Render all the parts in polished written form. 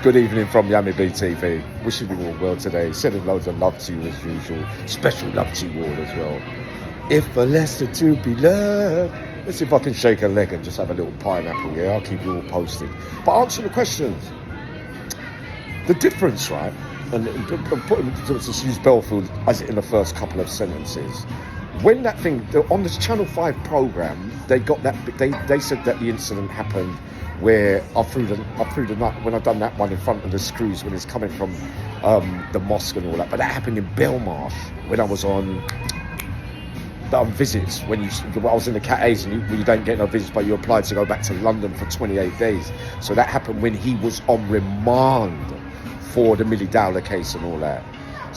Good evening from Yummy BTV. Wishing you all well today. Sending loads of love to you as usual. Special love to you all as well. If a lesser to be loved. Let's see if I can shake a leg and just have a little pineapple, yeah? I'll keep you all posted. But answer the questions. The difference, right? And let's use Belfield as in the first couple of sentences. When that thing, on this Channel 5 programme, they got that, they said that the incident happened where I threw the nut when I done that one in front of the screws when it's coming from the mosque and all that. But that happened in Belmarsh when I was on visits. When I was in the Cat A's and you don't get no visits, but you applied to go back to London for 28 days. So that happened when he was on remand for the Millie Dowler case and all that.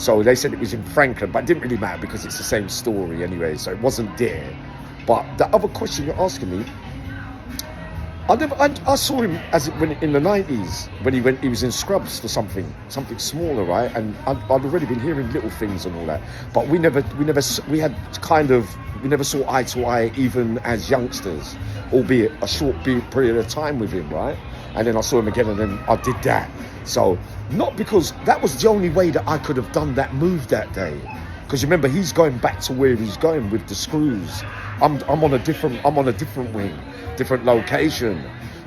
So they said it was in Franklin, but it didn't really matter because it's the same story anyway. So it wasn't there. But the other question you're asking me, I saw him when in the 90s when he was in Scrubs for something smaller, right? And I'd already been hearing little things and all that, but we never saw eye to eye even as youngsters, albeit a short period of time with him, right? And then I saw him again, and then I did that. So not because that was the only way that I could have done that move that day. Because remember, he's going back to where he's going with the screws. I'm on a different wing, different location.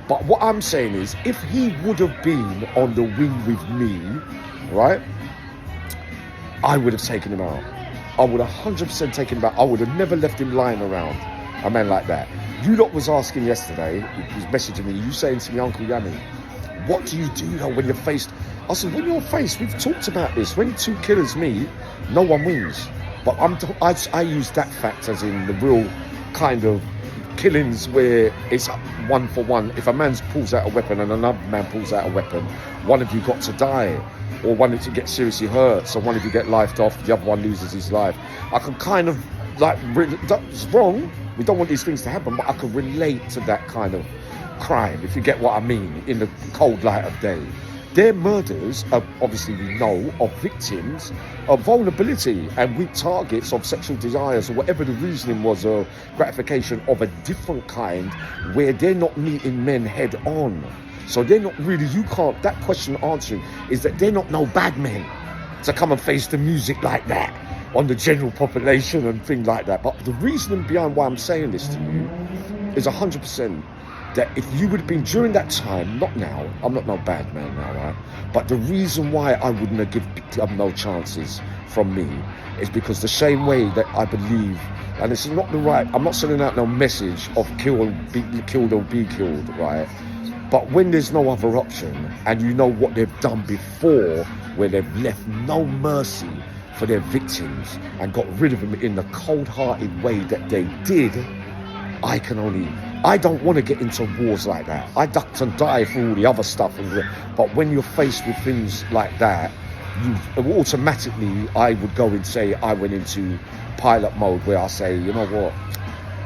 But what I'm saying is, if he would have been on the wing with me, right, I would have taken him out. I would have 100% taken him out. I would have never left him lying around. A man like that. You lot was asking yesterday, he was messaging me, you saying to me, Uncle Yummy, what do you do though when you're faced? I said, when you're faced, we've talked about this. When two killers meet, no one wins. But I use that fact as in the real kind of killings where it's 1 for 1. If a man pulls out a weapon and another man pulls out a weapon, one of you got to die, or one of you get seriously hurt, so one of you get lifed off, the other one loses his life. I can kind of that's wrong. We don't want these things to happen, but I can relate to that kind of crime, if you get what I mean, in the cold light of day. Their murders, obviously we know, of victims of vulnerability and weak targets of sexual desires or whatever the reasoning was, or gratification of a different kind, where they're not meeting men head on. So they're not really, that question answering is that they're not no bad men to come and face the music like that on the general population and things like that. But the reasoning behind why I'm saying this to you is 100%. That if you would have been during that time, not now, I'm not no bad man now, right? But the reason why I wouldn't have given no chances from me is because the same way that I believe, and this is not the right, I'm not sending out no message of kill or be killed, right? But when there's no other option and you know what they've done before, where they've left no mercy for their victims and got rid of them in the cold-hearted way that they did, I don't want to get into wars like that. I ducked and dive for all the other stuff. But when you're faced with things like that, I would go and say, I went into pilot mode where I say, you know what,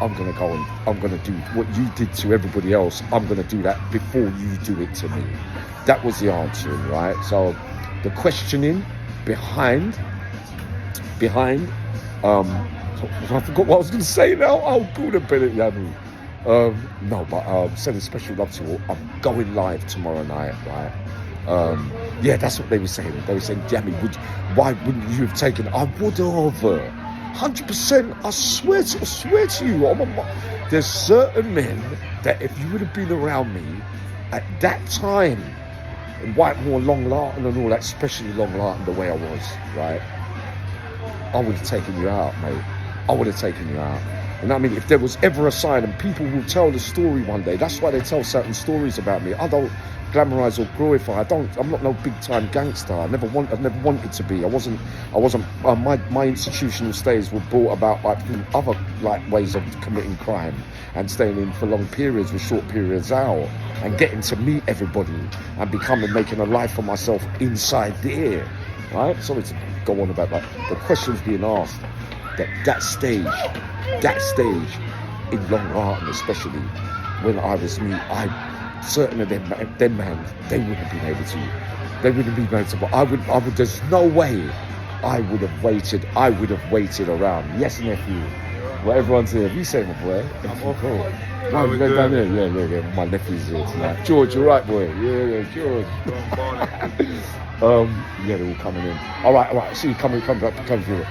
I'm going to go and I'm going to do what you did to everybody else. I'm going to do that before you do it to me. That was the answer, right? So the questioning behind, I forgot what I was going to say now. Oh, good ability, Yummy. Sending special love to all. I'm going live tomorrow night, right? Yeah, that's what they were saying. They were saying, Yummy, why wouldn't you have taken? I would have. 100%. I swear to you. There's certain men that if you would have been around me at that time in Whitemore, Long Lartin and all that, especially Long Lartin, the way I was, right? I would have taken you out, mate. I would have taken you out. And I mean, if there was ever a sign, and people will tell the story one day, that's why they tell certain stories about me. I don't glamorize or glorify. I'm not no big time gangster. I never wanted to be. I wasn't. My institutional stays were brought about by other ways of committing crime and staying in for long periods with short periods out and getting to meet everybody and making a life for myself inside there. Right? Sorry to go on about that. The questions being asked. That stage in Long Lartin, especially when I was me, certain of them man, they wouldn't have been able to. They wouldn't be able to. But I would. There's no way I would have waited. I would have waited around. Yes, nephew. Well, everyone's here. You say, my boy. I'm off. Cool. How No, we you go down doing? here. Yeah. My nephew's here tonight. George, you're right, boy. Yeah, George. Yeah, they're all coming in. All right. See, come through.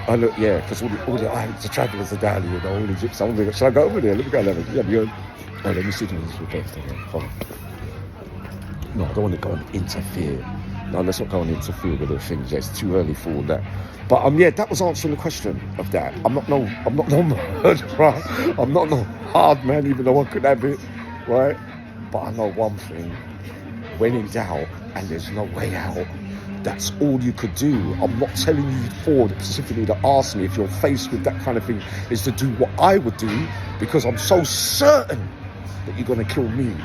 Oh, look, yeah, because all the travellers are down here, all the gypsies. Shall I go over there? Let me go and have a... Yeah, beyond. Oh, let me see them. It's your birthday. Hold on. No, I don't want to go and interfere. No, let's not go and interfere with the things. Yeah, it's too early for all that. But yeah, that was answering the question of that. I'm not no murderer. I'm not no hard man, even though I could have it, right? But I know one thing: when in doubt and there's no way out, that's all you could do. I'm not telling you specifically to ask me if you're faced with that kind of thing, is to do what I would do, because I'm so certain that you're going to kill me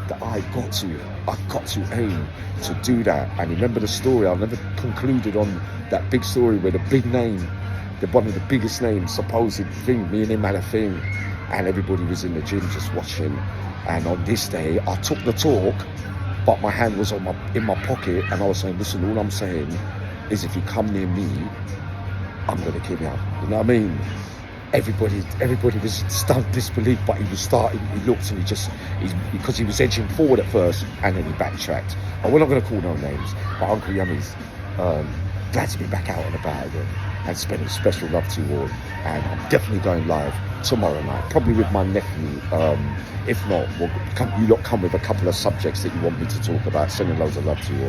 that I've got to aim to do that. And remember the story, I never concluded on that big story where the big name, one of the biggest names, supposed thing, me and him had a thing, and everybody was in the gym just watching. And on this day, I took the talk, but my hand was in my pocket, and I was saying, listen, all I'm saying is if you come near me, I'm going to kill you. You know what I mean? Everybody was in stunned disbelief, but he looked, and because he was edging forward at first, and then he backtracked. We're not going to call no names, but Uncle Yummy's glad to be back out and about again, and spending special love to you all. And I'm definitely going live tomorrow night, probably with my nephew. If not, you lot come with a couple of subjects that you want me to talk about. Sending loads of love to you all.